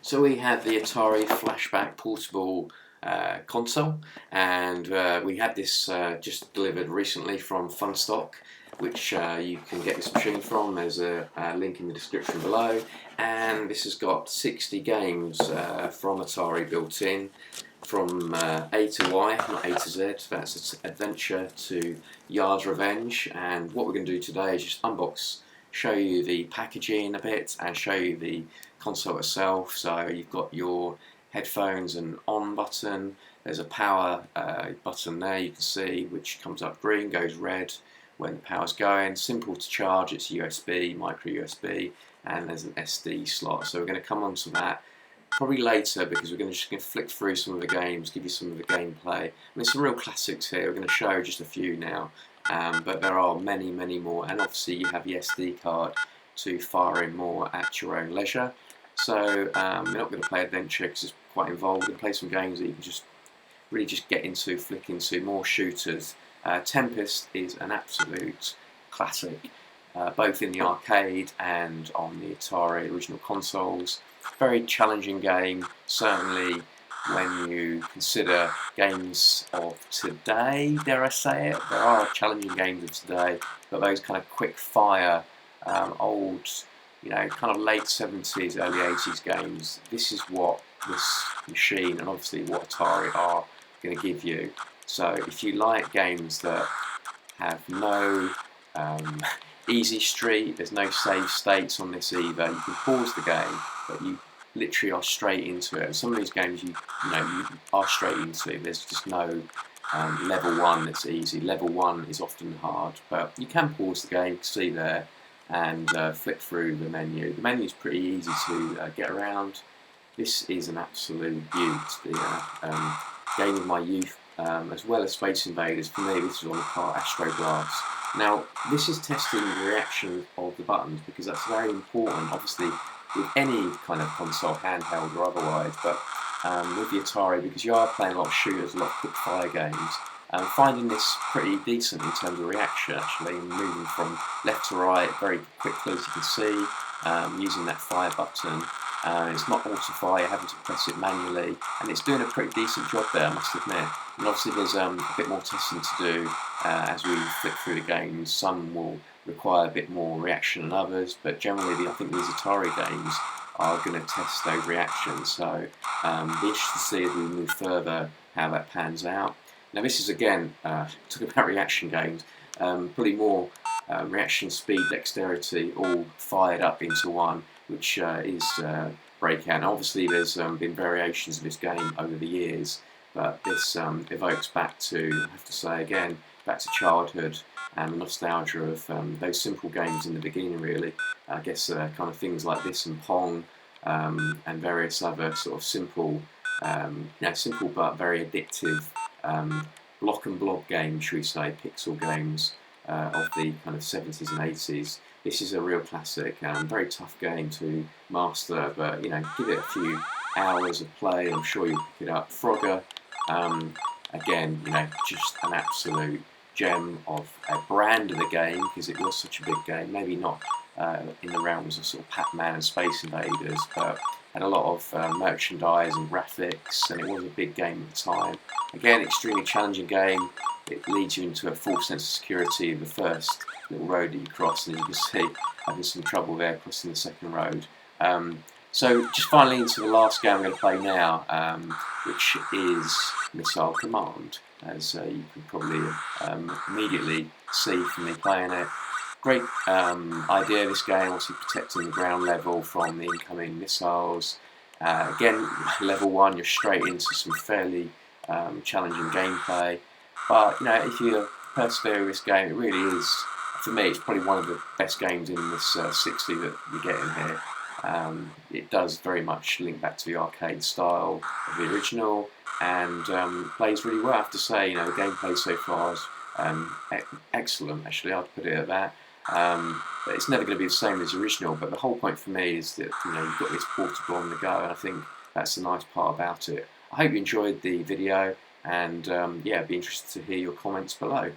So we have the Atari Flashback Portable console, and we had this just delivered recently from Funstock, which you can get this machine from. There's a link in the description below, and this has got 60 games from Atari built in, from A to Y, not A to Z. That's adventure to Yard's Revenge. And what we're going to do today is just unbox, show you the packaging a bit, and show you the console itself. So you've got your headphones and on button. There's a power button there, you can see, which comes up green, goes red when the power's going. Simple to charge, it's USB, micro USB, and there's an SD slot. So we're going to come on to that probably later, because we're just going to flick through some of the games, give you some of the gameplay. I mean, some real classics here. We're going to show just a few now, but there are many, many more. And obviously you have the SD card to fire in more at your own leisure. So we're not going to play adventure because it's quite involved. We're going to play some games that you can just really just get into, flick into, more shooters. Tempest is an absolute classic, both in the arcade and on the Atari original consoles. Very challenging game, certainly when you consider games of today, dare I say it. There are challenging games of today, but those kind of quick fire, old, kind of late 70s, early 80s games, this is what this machine and obviously what Atari are going to give you. So if you like games that have no easy street, there's no save states on this either, you can pause the game, but you literally are straight into it. And some of these games you are straight into. There's just no level 1 that's easy. Level 1 is often hard, but you can pause the game, you can see there, and flick through the menu. The menu is pretty easy to get around. This is an absolute beauty. Game of my youth, as well as Space Invaders. For me, this is on the part Astro Blast. Now, this is testing the reaction of the buttons, because that's very important, obviously, with any kind of console, handheld or otherwise, but with the Atari, because you are playing a lot of shooters, a lot of quick fire games, finding this pretty decent in terms of reaction, actually, moving from left to right very quickly, as you can see, using that fire button. It's not auto-fire, having to press it manually, and it's doing a pretty decent job there, I must admit. And obviously there's a bit more testing to do as we flick through the games. Some will require a bit more reaction than others, but generally I think these Atari games are going to test those reactions, so be interested to see as we move further how that pans out. Now this is, again, talking about reaction games, probably more reaction speed, dexterity, all fired up into one, which is Breakout. Now, obviously there's been variations of this game over the years, but this evokes back to, I have to say again, back to childhood and the nostalgia of those simple games in the beginning, really. I guess kind of things like this and Pong, and various other sort of simple, simple but very addictive block and blob games, should we say, pixel games of the kind of 70s and 80s. This is a real classic, very tough game to master, but give it a few hours of play, I'm sure you'll pick it up. Frogger, again, just an absolute gem of a brand of the game, because it was such a big game. Maybe not in the realms of sort of Pac-Man and Space Invaders, but had a lot of merchandise and graphics, and it was a big game at the time. Again, extremely challenging game. It leads you into a false sense of security the first little road that you cross, and as you can see, having some trouble there crossing the second road. So just finally into the last game I'm going to play now, which is Missile Command, as you can probably immediately see from me playing it. Great idea, this game, obviously protecting the ground level from the incoming missiles. Again, level 1, you're straight into some fairly challenging gameplay. But if you persevere with this game, it really is, for me, it's probably one of the best games in this 60 that you get in here. It does very much link back to the arcade style of the original, and plays really well. I have to say, the gameplay so far is excellent, actually, I'd put it at that. But it's never going to be the same as the original, but the whole point for me is that you've got this portable on the go, and I think that's the nice part about it. I hope you enjoyed the video, and yeah, I'd be interested to hear your comments below.